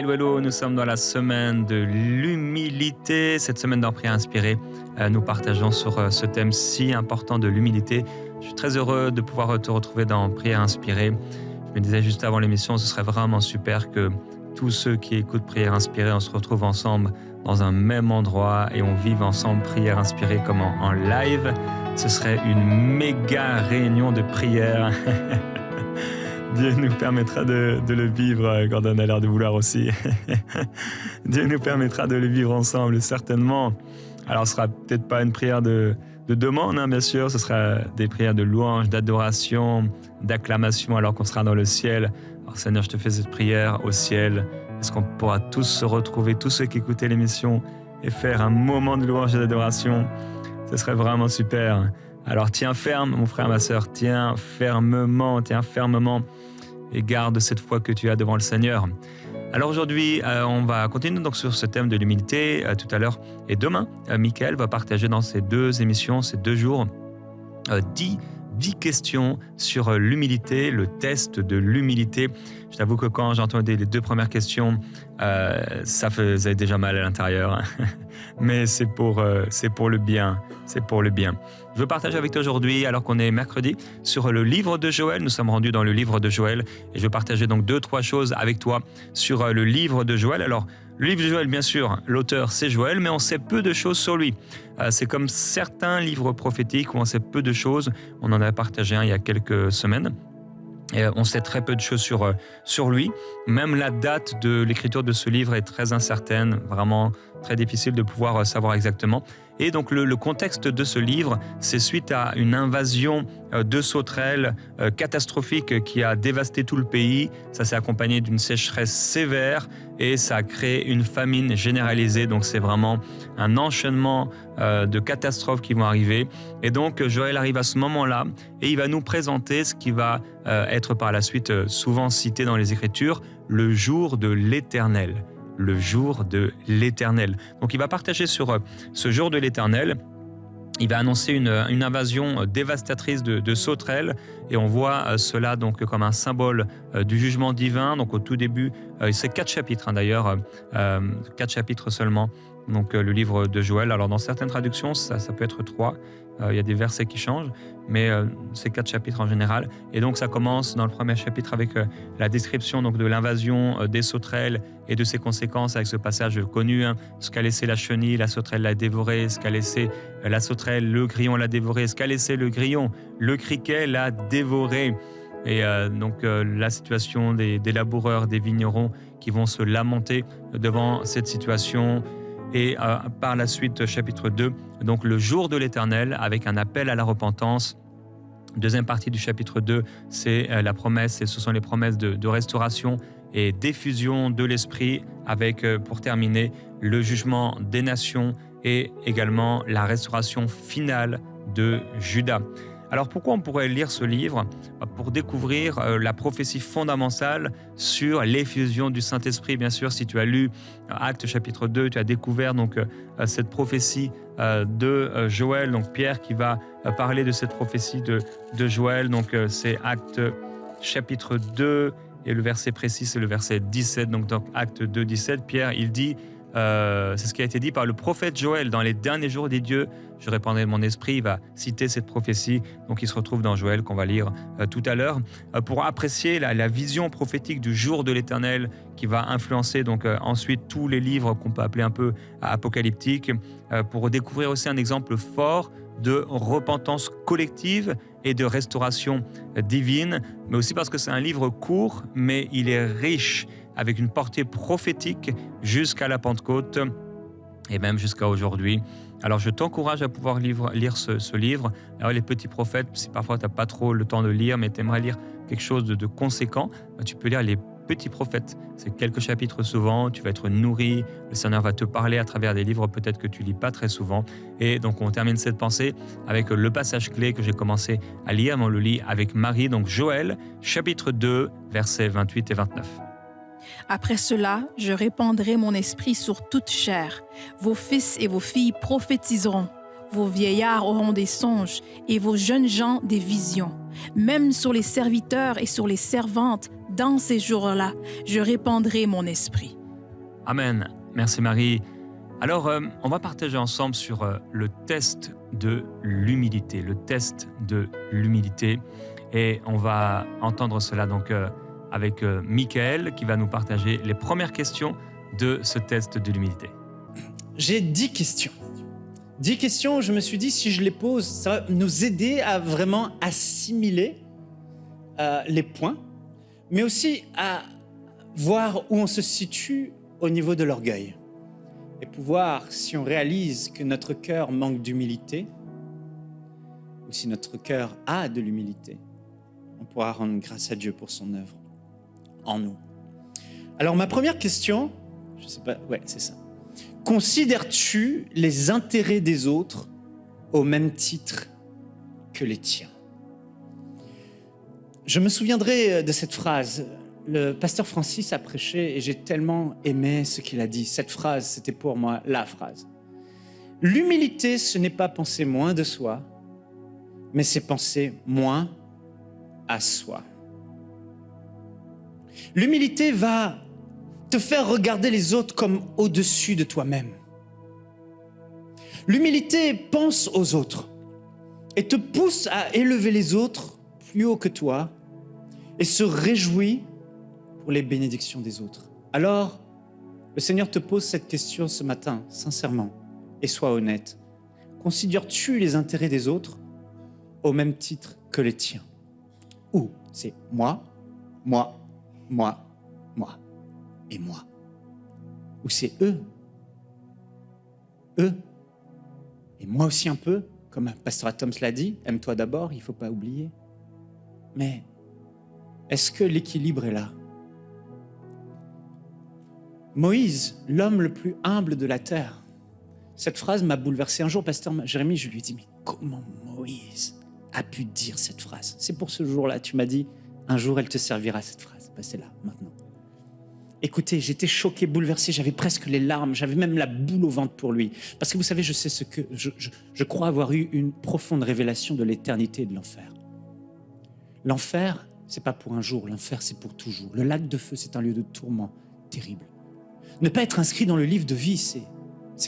Hello, hello, nous sommes dans la semaine de l'humilité. Cette semaine dans Prière inspirée, nous partageons sur ce thème si important de l'humilité. Je suis très heureux de pouvoir te retrouver dans Prière inspirée. Je me disais juste avant l'émission, ce serait vraiment super que tous ceux qui écoutent Prière inspirée, on se retrouve ensemble dans un même endroit et on vive ensemble Prière inspirée comme en live. Ce serait une méga réunion de prière. Dieu nous permettra de le vivre. Gordon a l'air de vouloir aussi. Dieu nous permettra de le vivre ensemble, certainement. Alors, ce sera peut-être pas une prière de demande, bien sûr. Ce sera des prières de louange, d'adoration, d'acclamation, alors qu'on sera dans le ciel. Alors, Seigneur, je te fais cette prière au ciel. Est-ce qu'on pourra tous se retrouver, tous ceux qui écoutaient l'émission, et faire un moment de louange et d'adoration? Ce serait vraiment super. Alors, tiens ferme, mon frère, ma sœur. Tiens fermement, et garde cette foi que tu as devant le Seigneur. Alors aujourd'hui, on va continuer donc sur ce thème de l'humilité tout à l'heure. Et demain, Michael va partager dans ces deux émissions, ces 2 jours, 10 questions sur l'humilité, le test de l'humilité. Je t'avoue que quand j'entendais les 2 premières questions, ça faisait déjà mal à l'intérieur. Mais c'est pour le bien. C'est pour le bien. Je veux partager avec toi aujourd'hui, alors qu'on est mercredi, sur le livre de Joël. Nous sommes rendus dans le livre de Joël. Et je veux partager donc 2-3 choses avec toi sur le livre de Joël. Alors, le livre de Joël, bien sûr, l'auteur c'est Joël, mais on sait peu de choses sur lui. C'est comme certains livres prophétiques où on sait peu de choses. On en a partagé un il y a quelques semaines. Et on sait très peu de choses sur lui. Même la date de l'écriture de ce livre est très incertaine, vraiment très difficile de pouvoir savoir exactement. Et donc le contexte de ce livre, c'est suite à une invasion de sauterelles catastrophique qui a dévasté tout le pays. Ça s'est accompagné d'une sécheresse sévère et ça a créé une famine généralisée. Donc c'est vraiment un enchaînement de catastrophes qui vont arriver. Et donc Joël arrive à ce moment-là et il va nous présenter ce qui va être par la suite souvent cité dans les Écritures, le jour de l'Éternel. Le jour de l'Éternel. Donc il va partager sur ce jour de l'Éternel. Il va annoncer une invasion dévastatrice de sauterelles et on voit cela donc comme un symbole du jugement divin. Donc au tout début, c'est 4 chapitres d'ailleurs, 4 chapitres seulement. Donc le livre de Joël. Alors dans certaines traductions, ça peut être 3. Il y a des versets qui changent, mais c'est 4 chapitres en général. Et donc ça commence dans le premier chapitre avec la description donc, de l'invasion des sauterelles et de ses conséquences avec ce passage connu. Ce qu'a laissé la chenille, la sauterelle l'a dévoré. Ce qu'a laissé la sauterelle, le grillon l'a dévoré. Ce qu'a laissé le grillon, le criquet l'a dévoré. Et donc la situation des laboureurs, des vignerons qui vont se lamenter devant cette situation. Et par la suite, chapitre 2, donc le jour de l'Éternel, avec un appel à la repentance. Deuxième partie du chapitre 2, c'est la promesse, et ce sont les promesses de restauration et d'effusion de l'Esprit, avec, pour terminer, le jugement des nations et également la restauration finale de Juda. Alors pourquoi on pourrait lire ce livre? Pour découvrir la prophétie fondamentale sur l'effusion du Saint-Esprit. Bien sûr, si tu as lu Actes chapitre 2, tu as découvert donc cette prophétie de Joël, donc Pierre qui va parler de cette prophétie de Joël. Donc c'est Actes chapitre 2 et le verset précis c'est le verset 17. Donc dans Actes 2, 17, Pierre il dit c'est ce qui a été dit par le prophète Joël. Dans les derniers jours des dieux, je répandrai mon esprit. Il va citer cette prophétie. Donc il se retrouve dans Joël qu'on va lire tout à l'heure. Pour apprécier la vision prophétique du jour de l'Éternel qui va influencer donc ensuite tous les livres qu'on peut appeler un peu apocalyptiques. Pour découvrir aussi un exemple fort de repentance collective et de restauration divine. Mais aussi parce que c'est un livre court, mais il est riche avec une portée prophétique jusqu'à la Pentecôte et même jusqu'à aujourd'hui. Alors je t'encourage à pouvoir lire ce livre. Alors les petits prophètes, si parfois tu n'as pas trop le temps de lire, mais tu aimerais lire quelque chose de conséquent, tu peux lire les petits prophètes. C'est quelques chapitres souvent, tu vas être nourri, le Seigneur va te parler à travers des livres peut-être que tu lis pas très souvent. Et donc on termine cette pensée avec le passage clé que j'ai commencé à lire, mais on le lit avec Marie, donc Joël, chapitre 2, versets 28 et 29. Après cela, je répandrai mon esprit sur toute chair. Vos fils et vos filles prophétiseront. Vos vieillards auront des songes et vos jeunes gens des visions. Même sur les serviteurs et sur les servantes, dans ces jours-là, je répandrai mon esprit. Amen. Merci Marie. Alors, on va partager ensemble sur le test de l'humilité, le test de l'humilité. Et on va entendre cela donc avec Michael qui va nous partager les premières questions de ce test de l'humilité. J'ai 10 questions. 10 questions, je me suis dit, si je les pose, ça va nous aider à vraiment assimiler les points, mais aussi à voir où on se situe au niveau de l'orgueil. Et pouvoir, si on réalise que notre cœur manque d'humilité, ou si notre cœur a de l'humilité, on pourra rendre grâce à Dieu pour son œuvre en nous. Alors ma première question, je sais pas, ouais, c'est ça. Considères-tu les intérêts des autres au même titre que les tiens? Je me souviendrai de cette phrase. Le pasteur Francis a prêché et j'ai tellement aimé ce qu'il a dit. Cette phrase, c'était pour moi la phrase. L'humilité, ce n'est pas penser moins de soi, mais c'est penser moins à soi. L'humilité va te faire regarder les autres comme au-dessus de toi-même. L'humilité pense aux autres et te pousse à élever les autres plus haut que toi et se réjouit pour les bénédictions des autres. Alors, le Seigneur te pose cette question ce matin, sincèrement, et sois honnête. Considères-tu les intérêts des autres au même titre que les tiens? Ou c'est moi, moi, moi, moi et moi? Ou c'est eux et moi aussi un peu, comme Pasteur Tom l'a dit, aime-toi d'abord, il ne faut pas oublier. Mais est-ce que l'équilibre est là? Moïse, l'homme le plus humble de la terre. Cette phrase m'a bouleversé. Un jour, Pasteur Jérémie, je lui ai dit, mais comment Moïse a pu dire cette phrase? C'est pour ce jour-là, tu m'as dit, un jour elle te servira cette phrase. Ben, c'est là, maintenant. Écoutez, j'étais choqué, bouleversé, j'avais presque les larmes, j'avais même la boule au ventre pour lui. Parce que vous savez, je crois avoir eu une profonde révélation de l'éternité et de l'enfer. L'enfer, c'est pas pour un jour, l'enfer, c'est pour toujours. Le lac de feu, c'est un lieu de tourment terrible. Ne pas être inscrit dans le livre de vie, c'est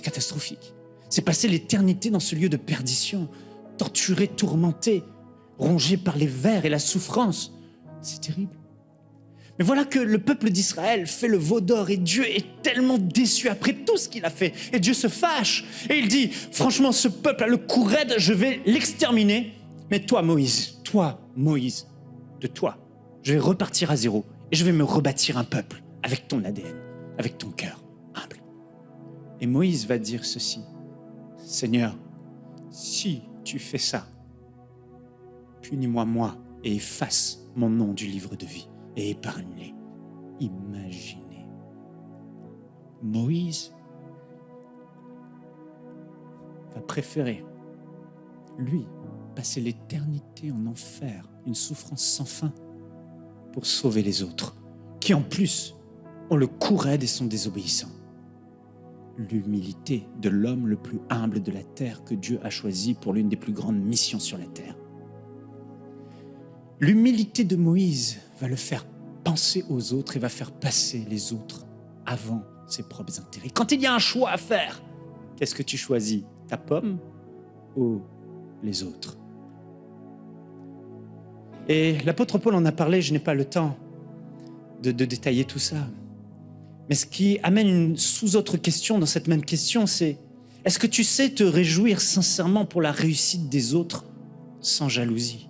catastrophique. C'est passer l'éternité dans ce lieu de perdition, torturé, tourmenté, rongé par les vers et la souffrance. C'est terrible. Mais voilà que le peuple d'Israël fait le veau d'or et Dieu est tellement déçu après tout ce qu'il a fait. Et Dieu se fâche et il dit, franchement, ce peuple a le cou raide, je vais l'exterminer. Mais toi, Moïse, de toi, je vais repartir à zéro et je vais me rebâtir un peuple avec ton ADN, avec ton cœur humble. Et Moïse va dire ceci, Seigneur, si tu fais ça, punis-moi moi et efface mon nom du livre de vie et épargne-les. Imaginez. Moïse va préférer, lui, passer l'éternité en enfer, une souffrance sans fin, pour sauver les autres, qui en plus ont le cou raide et sont désobéissants. L'humilité de l'homme le plus humble de la terre que Dieu a choisi pour l'une des plus grandes missions sur la terre. L'humilité de Moïse va le faire penser aux autres et va faire passer les autres avant ses propres intérêts. Quand il y a un choix à faire, qu'est-ce que tu choisis? Ta pomme ou les autres? Et l'apôtre Paul en a parlé, je n'ai pas le temps de détailler tout ça. Mais ce qui amène une sous-autre question dans cette même question, c'est est-ce que tu sais te réjouir sincèrement pour la réussite des autres sans jalousie?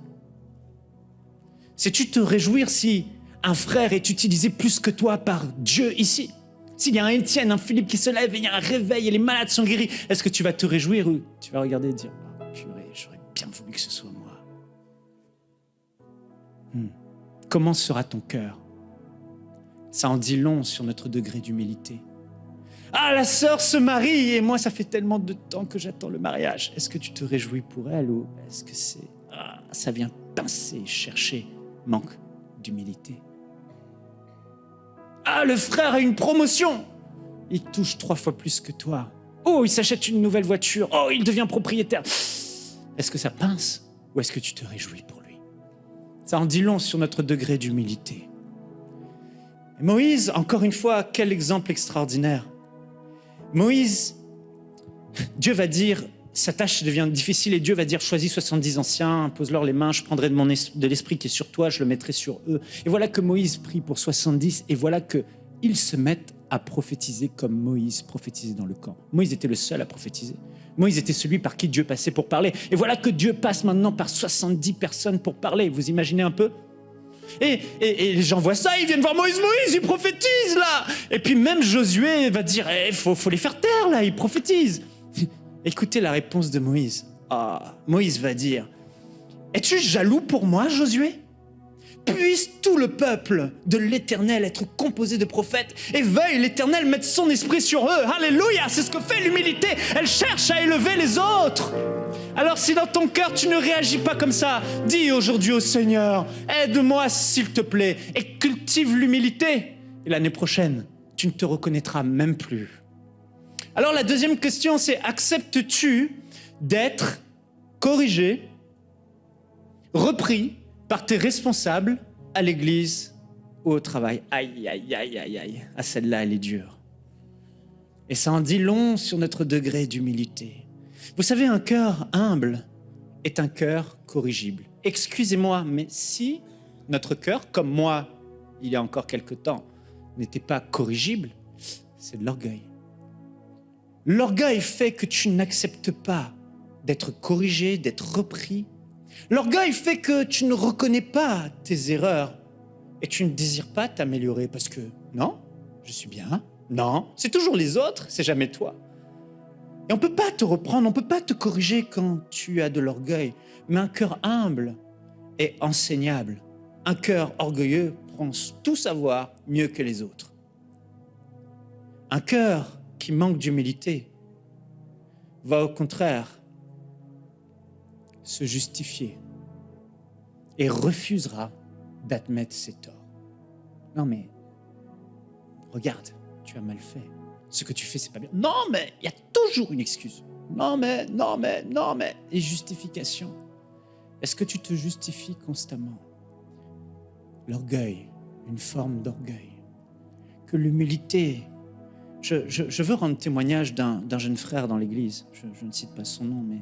Sais-tu te réjouir si un frère est utilisé plus que toi par Dieu ici? S'il y a un Étienne, un Philippe qui se lève et il y a un réveil et les malades sont guéris, est-ce que tu vas te réjouir ou tu vas regarder et dire ah, purée, j'aurais bien voulu que ce soit moi? Comment sera ton cœur? Ça en dit long sur notre degré d'humilité. Ah, la sœur se marie et moi, ça fait tellement de temps que j'attends le mariage. Est-ce que tu te réjouis pour elle ou est-ce que ça vient pincer, chercher, manque d'humilité? Ah, le frère a une promotion. Il touche 3 fois plus que toi. Oh, il s'achète une nouvelle voiture. Oh, il devient propriétaire. Est-ce que ça pince ou est-ce que tu te réjouis pour lui? Ça en dit long sur notre degré d'humilité. Moïse, encore une fois, quel exemple extraordinaire. Moïse, Dieu va dire, sa tâche devient difficile et Dieu va dire, choisis 70 anciens, pose-leur les mains, je prendrai de l'esprit qui est sur toi, je le mettrai sur eux. Et voilà que Moïse prie pour 70 et voilà qu'ils se mettent à prophétiser comme Moïse prophétisait dans le camp. Moïse était le seul à prophétiser. Moïse était celui par qui Dieu passait pour parler. Et voilà que Dieu passe maintenant par 70 personnes pour parler. Vous imaginez un peu ? Et les gens voient ça, ils viennent voir Moïse, il prophétise là. Et puis même Josué va dire, faut les faire taire là, ils prophétisent. Écoutez la réponse de Moïse. Moïse va dire, es-tu jaloux pour moi, Josué ? Puisse tout le peuple de l'Éternel être composé de prophètes et veuille l'Éternel mettre son esprit sur eux. Alléluia, c'est ce que fait l'humilité. Elle cherche à élever les autres. Alors si dans ton cœur tu ne réagis pas comme ça, dis aujourd'hui au Seigneur, aide-moi s'il te plaît et cultive l'humilité. Et l'année prochaine, tu ne te reconnaîtras même plus. Alors la deuxième question, c'est acceptes-tu d'être corrigé, repris par tes responsables à l'église ou au travail? Aïe, aïe, aïe, aïe, aïe. Celle-là, elle est dure. Et ça en dit long sur notre degré d'humilité. Vous savez, un cœur humble est un cœur corrigible. Excusez-moi, mais si notre cœur, comme moi, il y a encore quelque temps, n'était pas corrigible, c'est de l'orgueil. L'orgueil fait que tu n'acceptes pas d'être corrigé, d'être repris. L'orgueil fait que tu ne reconnais pas tes erreurs et tu ne désires pas t'améliorer parce que non, je suis bien, non, c'est toujours les autres, c'est jamais toi. Et on ne peut pas te reprendre, on ne peut pas te corriger quand tu as de l'orgueil. Mais un cœur humble est enseignable. Un cœur orgueilleux prend tout savoir mieux que les autres. Un cœur qui manque d'humilité va au contraire se justifier et refusera d'admettre ses torts. Non mais, regarde, tu as mal fait. Ce que tu fais, c'est pas bien. Non mais, il y a toujours une excuse. Non mais, les justifications. Est-ce que tu te justifies constamment? L'orgueil, une forme d'orgueil. Que l'humilité... Je veux rendre témoignage d'un jeune frère dans l'église. Je ne cite pas son nom, mais...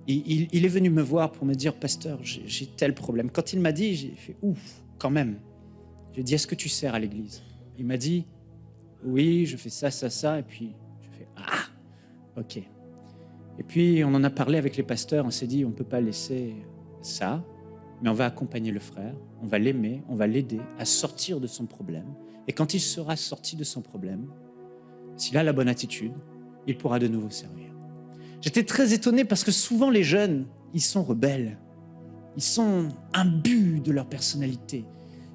Il est venu me voir pour me dire, pasteur, j'ai tel problème. Quand il m'a dit, j'ai fait ouf, quand même. J'ai dit, est-ce que tu sers à l'église? Il m'a dit, oui, je fais ça, et puis je fais ok. Et puis on en a parlé avec les pasteurs, on s'est dit, on ne peut pas laisser ça, mais on va accompagner le frère, on va l'aimer, on va l'aider à sortir de son problème. Et quand il sera sorti de son problème, s'il a la bonne attitude, il pourra de nouveau servir. J'étais très étonné parce que souvent les jeunes, ils sont rebelles. Ils sont imbus de leur personnalité.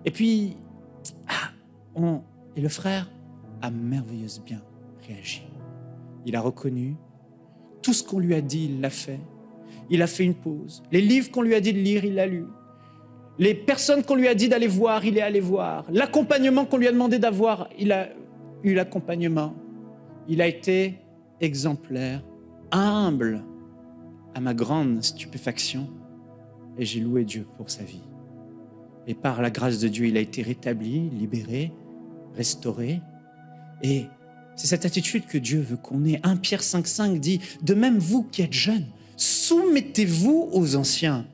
Et puis, et le frère a merveilleusement bien réagi. Il a reconnu tout ce qu'on lui a dit, il l'a fait. Il a fait une pause. Les livres qu'on lui a dit de lire, il l'a lu. Les personnes qu'on lui a dit d'aller voir, il est allé voir. L'accompagnement qu'on lui a demandé d'avoir, il a eu l'accompagnement. Il a été exemplaire, humble, à ma grande stupéfaction, et j'ai loué Dieu pour sa vie. Et par la grâce de Dieu, il a été rétabli, libéré, restauré. Et c'est cette attitude que Dieu veut qu'on ait. 1 Pierre 5,5 dit, de même vous qui êtes jeunes, soumettez-vous aux anciens.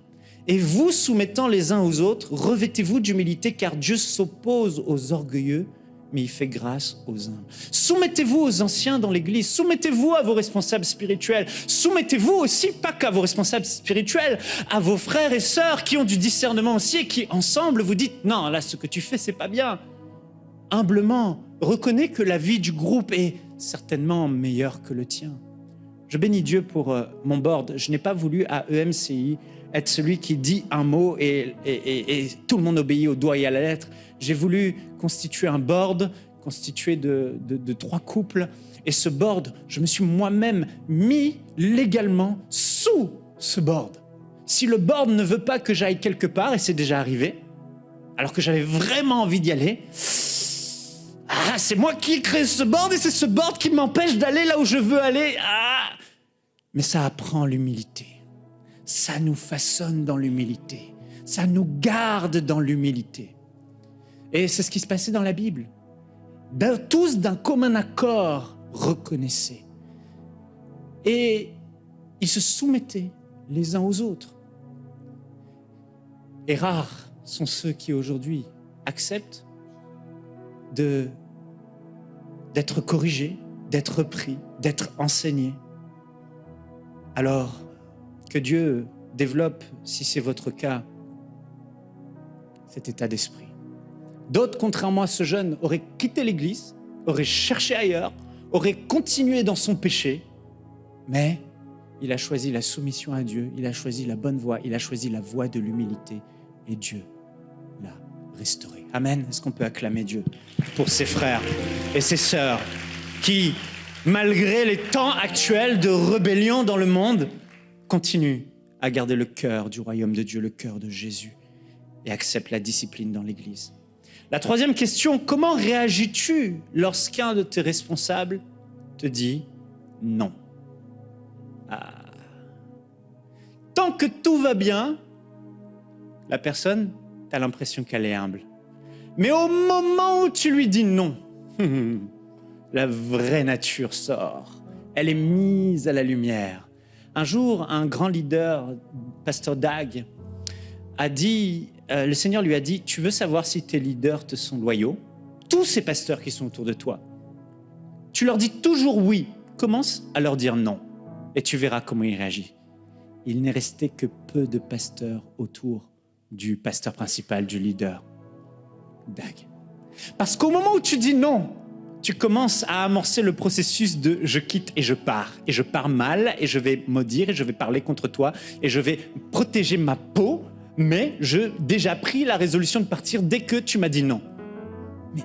Et vous, soumettant les uns aux autres, revêtez-vous d'humilité, car Dieu s'oppose aux orgueilleux, mais il fait grâce aux humbles. Soumettez-vous aux anciens dans l'Église, soumettez-vous à vos responsables spirituels, soumettez-vous aussi, pas qu'à vos responsables spirituels, à vos frères et sœurs qui ont du discernement aussi et qui, ensemble, vous dites « Non, là, ce que tu fais, c'est pas bien ». Humblement, reconnais que la vie du groupe est certainement meilleure que le tien. Je bénis Dieu pour mon board. Je n'ai pas voulu à EMCI être celui qui dit un mot et tout le monde obéit au doigt et à la lettre. J'ai voulu constituer un board constitué de 3 couples. Et ce board, je me suis moi-même mis légalement sous ce board. Si le board ne veut pas que j'aille quelque part, et c'est déjà arrivé, alors que j'avais vraiment envie d'y aller, c'est moi qui ai créé ce board et c'est ce board qui m'empêche d'aller là où je veux aller. Mais ça apprend l'humilité. Ça nous façonne dans l'humilité. Ça nous garde dans l'humilité. Et c'est ce qui se passait dans la Bible. Tous d'un commun accord reconnaissaient. Et ils se soumettaient les uns aux autres. Et rares sont ceux qui aujourd'hui acceptent d'être corrigés, d'être repris, d'être enseignés. Alors que Dieu développe, si c'est votre cas, cet état d'esprit. D'autres, contrairement à ce jeune, auraient quitté l'Église, auraient cherché ailleurs, auraient continué dans son péché, mais il a choisi la soumission à Dieu, il a choisi la bonne voie, il a choisi la voie de l'humilité, et Dieu l'a restauré. Amen. Est-ce qu'on peut acclamer Dieu pour ses frères et ses sœurs qui, malgré les temps actuels de rébellion dans le monde, continuent à garder le cœur du royaume de Dieu, le cœur de Jésus, et acceptent la discipline dans l'Église. La troisième question, comment réagis-tu lorsqu'un de tes responsables te dit non? Tant que tout va bien, la personne, tu as l'impression qu'elle est humble. Mais au moment où tu lui dis non, la vraie nature sort. Elle est mise à la lumière. Un jour, un grand leader, pasteur Dag, a dit, le Seigneur lui a dit, tu veux savoir si tes leaders te sont loyaux? Tous ces pasteurs qui sont autour de toi, tu leur dis toujours oui. Commence à leur dire non. Et tu verras comment ils réagissent. Il n'est resté que peu de pasteurs autour du pasteur principal, du leader, Dag. Parce qu'au moment où tu dis non, tu commences à amorcer le processus de je quitte et je pars mal et je vais maudire et je vais parler contre toi et je vais protéger ma peau, mais j'ai déjà pris la résolution de partir dès que tu m'as dit non. Mais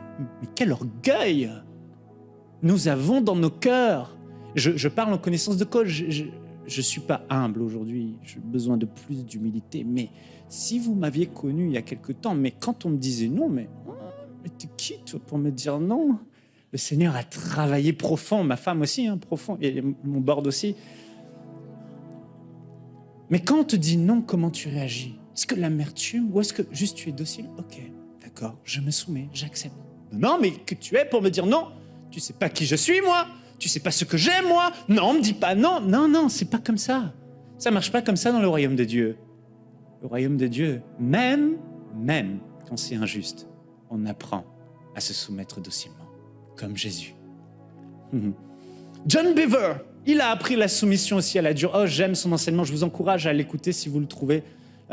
quel orgueil nous avons dans nos cœurs. Je parle en connaissance de cause, je suis pas humble aujourd'hui, j'ai besoin de plus d'humilité, mais si vous m'aviez connu il y a quelque temps, mais quand on me disait non, mais t'es qui toi pour me dire non? Le Seigneur a travaillé profond, ma femme aussi, profond, et mon board aussi. Mais quand on te dit non, comment tu réagis? Est-ce que l'amertume ou est-ce que juste tu es docile? Ok, d'accord, je me soumets, j'accepte. Non, mais que tu es pour me dire non? Tu sais pas qui je suis, moi? Tu sais pas ce que j'aime, moi? Non, me dis pas non. Non, c'est pas comme ça. Ça marche pas comme ça dans le royaume de Dieu. Le royaume de Dieu, même quand c'est injuste, on apprend à se soumettre docilement, comme Jésus. John Bever, il a appris la soumission aussi à la dure. Oh, j'aime son enseignement, je vous encourage à l'écouter si vous le trouvez.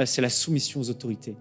C'est la soumission aux autorités.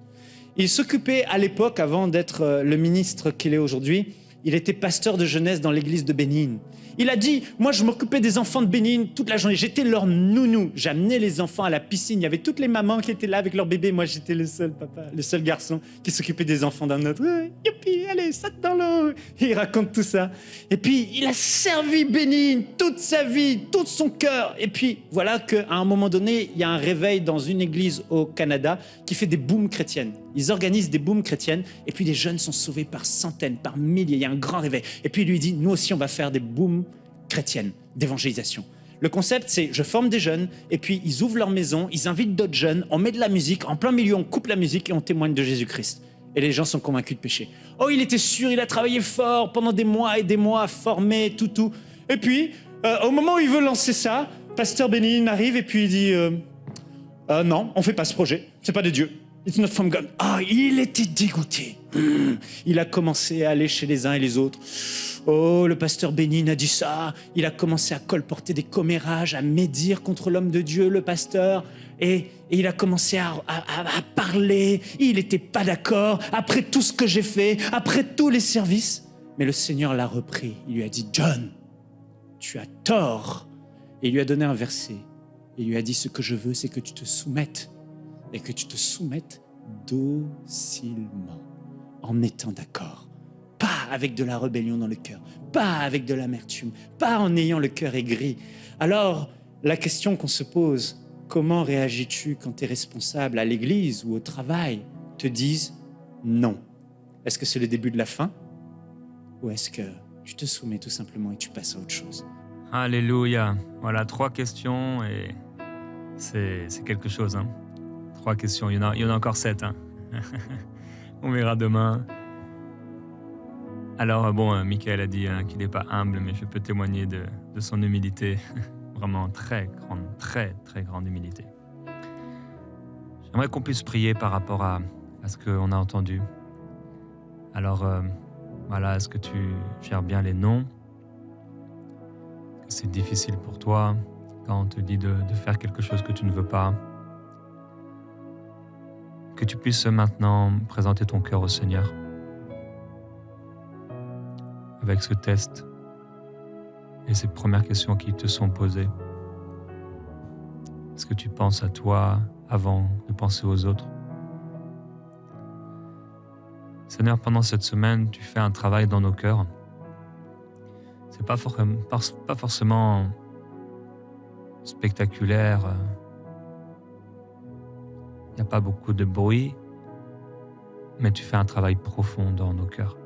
Il s'occupait à l'époque, avant d'être le ministre qu'il est aujourd'hui, il était pasteur de jeunesse dans l'église de Bénin. Il a dit, moi je m'occupais des enfants de Bénin toute la journée, j'étais leur nounou, j'amenais les enfants à la piscine, il y avait toutes les mamans qui étaient là avec leur bébé, moi j'étais le seul papa, le seul garçon qui s'occupait des enfants d'un autre. Youpi, allez, saute dans l'eau. Il raconte tout ça. Et puis il a servi Bénin toute sa vie, tout son cœur. Et puis voilà qu'à un moment donné, il y a un réveil dans une église au Canada qui fait des booms chrétiennes. Ils organisent des booms chrétiennes et puis les jeunes sont sauvés par centaines, par milliers. Il y a un grand réveil. Et puis il lui dit, nous aussi on va faire des booms chrétiennes d'évangélisation. Le concept, c'est je forme des jeunes et puis ils ouvrent leur maison, ils invitent d'autres jeunes, on met de la musique, en plein milieu on coupe la musique et on témoigne de Jésus-Christ. Et les gens sont convaincus de péché. Oh, il était sûr, il a travaillé fort pendant des mois et des mois à former, tout. Et puis, au moment où il veut lancer ça, pasteur Bénin arrive et puis il dit non, on fait pas ce projet, c'est pas de Dieu. It's not from God. Ah, il était dégoûté. Il a commencé à aller chez les uns et les autres. Oh, le pasteur Bénin a dit ça. Il a commencé à colporter des commérages, à médire contre l'homme de Dieu, le pasteur. Et il a commencé à parler. Il n'était pas d'accord. Après tout ce que j'ai fait, après tous les services. Mais le Seigneur l'a repris. Il lui a dit, John, tu as tort. Et il lui a donné un verset. Il lui a dit, ce que je veux, c'est que tu te soumettes. Et que tu te soumettes docilement, en étant d'accord. Pas avec de la rébellion dans le cœur, pas avec de l'amertume, pas en ayant le cœur aigri. Alors, la question qu'on se pose, comment réagis-tu quand tes responsables à l'église ou au travail te disent non? Est-ce que c'est le début de la fin? Ou est-ce que tu te soumets tout simplement et tu passes à autre chose? Alléluia. Voilà, 3 questions et c'est quelque chose, 3 questions, il y en a encore 7. On verra demain. Alors, bon, Michael a dit qu'il n'est pas humble, mais je peux témoigner de son humilité. Vraiment très grande, très, très grande humilité. J'aimerais qu'on puisse prier par rapport à ce qu'on a entendu. Alors, voilà, est-ce que tu gères bien les noms? C'est difficile pour toi quand on te dit de faire quelque chose que tu ne veux pas. Que tu puisses maintenant présenter ton cœur au Seigneur avec ce test et ces premières questions qui te sont posées. Est-ce que tu penses à toi avant de penser aux autres? Seigneur, pendant cette semaine, tu fais un travail dans nos cœurs. C'est pas forcément spectaculaire. Il n'y a pas beaucoup de bruit, mais tu fais un travail profond dans nos cœurs.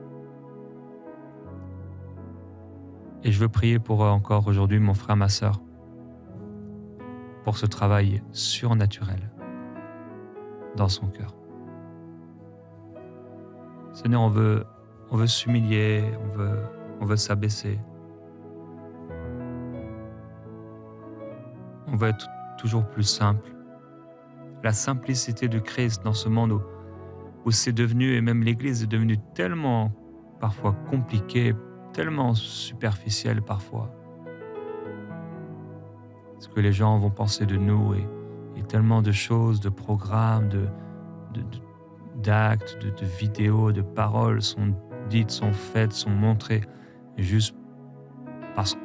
Et je veux prier pour encore aujourd'hui mon frère, ma sœur, pour ce travail surnaturel dans son cœur. Seigneur, on veut s'humilier, on veut s'abaisser. On veut être toujours plus simple. La simplicité du Christ dans ce monde où c'est devenu, et même l'Église est devenue tellement parfois compliquée, tellement superficielle parfois. Ce que les gens vont penser de nous et tellement de choses, de programmes, d'actes, de vidéos, de paroles sont dites, sont faites, sont montrées, juste parce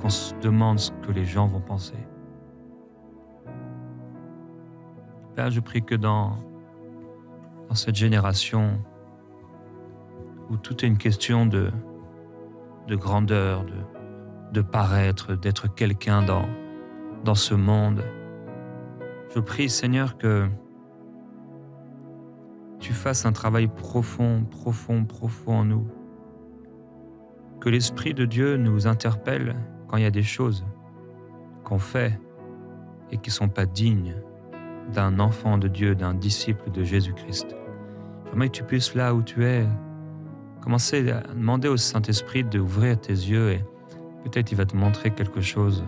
qu'on se demande ce que les gens vont penser. Père, je prie que dans cette génération où tout est une question de grandeur, de paraître, d'être quelqu'un dans ce monde, je prie, Seigneur, que tu fasses un travail profond en nous. Que l'Esprit de Dieu nous interpelle quand il y a des choses qu'on fait et qui ne sont pas dignes d'un enfant de Dieu, d'un disciple de Jésus-Christ. J'aimerais que tu puisses, là où tu es, commencer à demander au Saint-Esprit d'ouvrir tes yeux et peut-être il va te montrer quelque chose.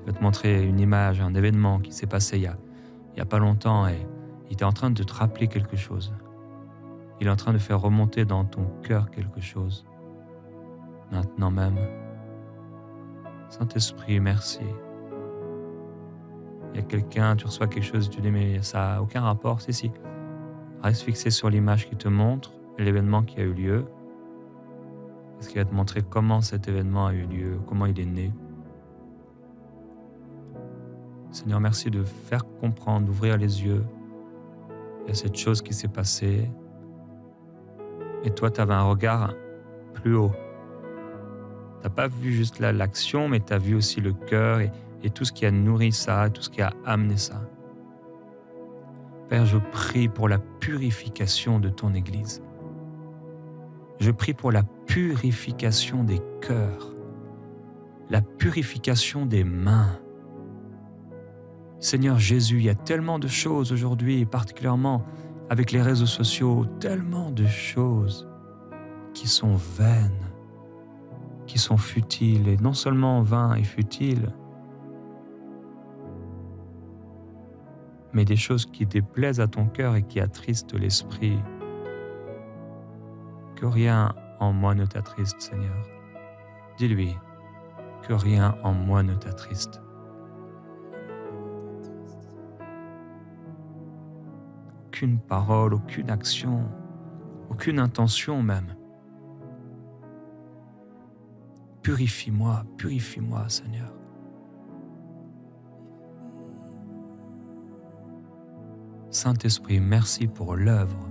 Il va te montrer une image, un événement qui s'est passé il y a pas longtemps et il est en train de te rappeler quelque chose. Il est en train de faire remonter dans ton cœur quelque chose. Maintenant même. Saint-Esprit, merci. Il y a quelqu'un, tu reçois quelque chose, tu dis mais ça n'a aucun rapport. Si. Reste fixé sur l'image qui te montre l'événement qui a eu lieu. Parce qu'il va te montrer comment cet événement a eu lieu, comment il est né. Seigneur, merci de faire comprendre, d'ouvrir les yeux. Il y a cette chose qui s'est passée. Et toi, tu avais un regard plus haut. Tu n'as pas vu juste l'action, mais tu as vu aussi le cœur et tout ce qui a nourri ça, tout ce qui a amené ça. Père, je prie pour la purification de ton Église. Je prie pour la purification des cœurs, la purification des mains. Seigneur Jésus, il y a tellement de choses aujourd'hui, particulièrement avec les réseaux sociaux, tellement de choses qui sont vaines, qui sont futiles, et non seulement vains et futiles, mais des choses qui déplaisent à ton cœur et qui attristent l'esprit. Que rien en moi ne t'attriste, Seigneur. Dis-lui que rien en moi ne t'attriste. Aucune parole, aucune action, aucune intention même. Purifie-moi, Seigneur. Saint-Esprit, merci pour l'œuvre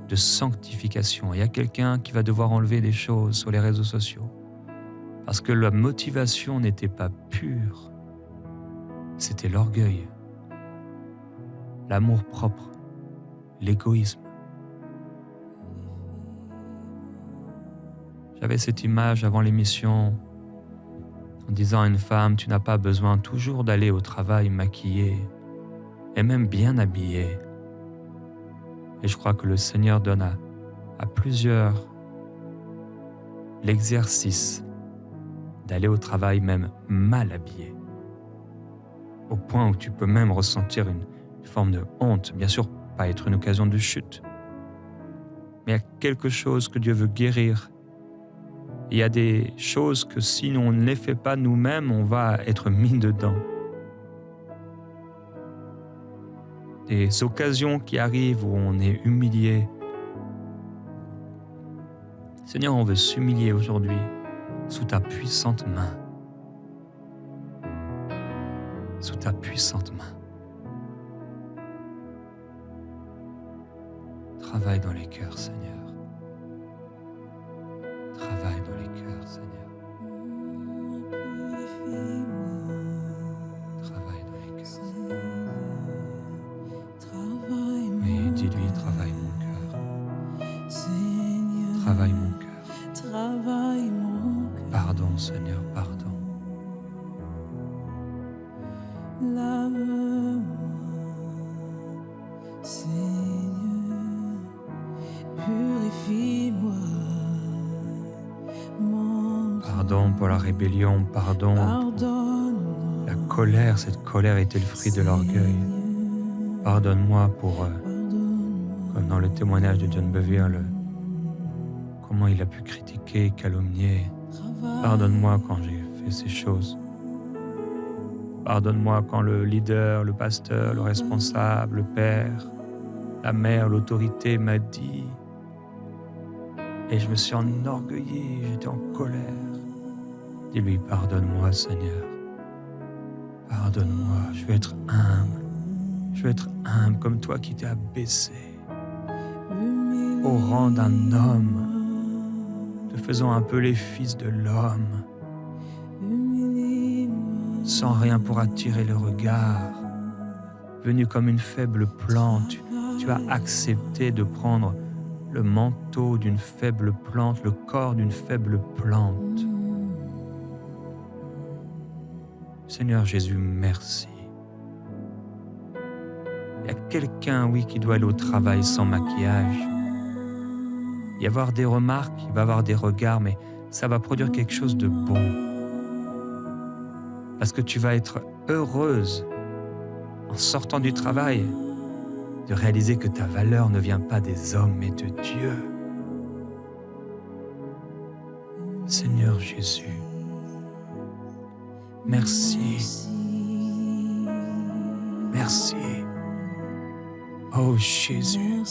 de sanctification. Il y a quelqu'un qui va devoir enlever des choses sur les réseaux sociaux parce que la motivation n'était pas pure, c'était l'orgueil, l'amour-propre, l'égoïsme. J'avais cette image avant l'émission en disant à une femme, tu n'as pas besoin toujours d'aller au travail maquillée et même bien habillée. Et je crois que le Seigneur donne à plusieurs l'exercice d'aller au travail même mal habillé, au point où tu peux même ressentir une forme de honte, bien sûr pas être une occasion de chute, mais il y a quelque chose que Dieu veut guérir. Il y a des choses que si on ne les fait pas nous-mêmes, on va être mis dedans. Des occasions qui arrivent où on est humilié. Seigneur, on veut s'humilier aujourd'hui sous ta puissante main. Sous ta puissante main. Travaille dans les cœurs, Seigneur. Travaille dans les cœurs, Seigneur. Travaille dans les cœurs. Oui, dis-lui, travaille mon cœur. Travaille mon cœur. Pardon, Seigneur, pardon. Lave-moi, Seigneur, purifie-moi. Pardon pour la rébellion, pardon pour la colère. Cette colère était le fruit de l'orgueil. Pardonne-moi pour, comme dans le témoignage de John Bevere, comment il a pu critiquer, calomnier. Pardonne-moi quand j'ai fait ces choses. Pardonne-moi quand le leader, le pasteur, le responsable, le père, la mère, l'autorité m'a dit et je me suis enorgueilli, j'étais en colère. Dis-lui, pardonne-moi, Seigneur. Pardonne-moi, je veux être humble. Je veux être humble comme toi qui t'es abaissé au rang d'un homme, te faisant un peu les fils de l'homme, sans rien pour attirer le regard. Venu comme une faible plante, tu as accepté de prendre le manteau d'une faible plante, le corps d'une faible plante. Seigneur Jésus, merci. Il y a quelqu'un, oui, qui doit aller au travail sans maquillage. Il va y avoir des remarques, il va y avoir des regards, mais ça va produire quelque chose de bon. Parce que tu vas être heureuse en sortant du travail de réaliser que ta valeur ne vient pas des hommes, mais de Dieu. Seigneur Jésus, merci. Merci. Oh Jésus,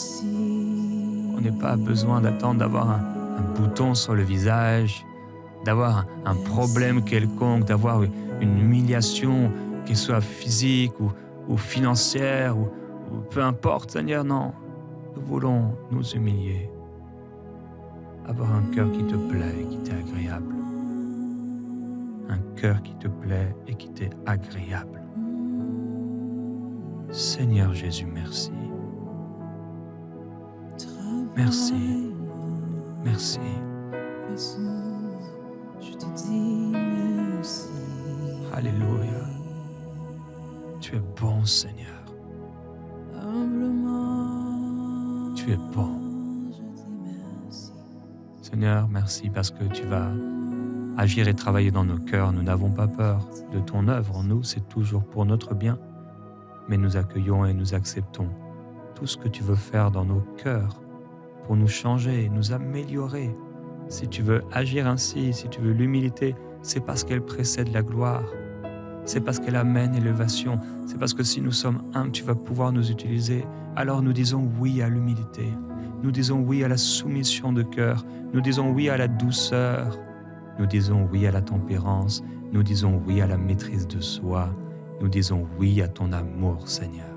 on n'a pas besoin d'attendre d'avoir un bouton sur le visage, d'avoir un problème quelconque, d'avoir une humiliation, qu'elle soit physique ou financière, ou peu importe, Seigneur, non. Nous voulons nous humilier, avoir un cœur qui te plaît et qui t'est agréable. Un cœur qui te plaît et qui t'est agréable. Seigneur Jésus, merci. Merci. Merci. Je te dis merci. Alléluia. Tu es bon, Seigneur. Humblement, Tu es bon. je dis merci. Seigneur, merci parce que tu vas agir et travailler dans nos cœurs. Nous n'avons pas peur de ton œuvre en nous, c'est toujours pour notre bien. Mais nous accueillons et nous acceptons tout ce que tu veux faire dans nos cœurs pour nous changer, nous améliorer. Si tu veux agir ainsi, si tu veux l'humilité, c'est parce qu'elle précède la gloire. C'est parce qu'elle amène élévation. C'est parce que si nous sommes humbles, tu vas pouvoir nous utiliser. Alors nous disons oui à l'humilité. Nous disons oui à la soumission de cœur. Nous disons oui à la douceur. Nous disons oui à la tempérance. Nous disons oui à la maîtrise de soi. Nous disons oui à ton amour, Seigneur.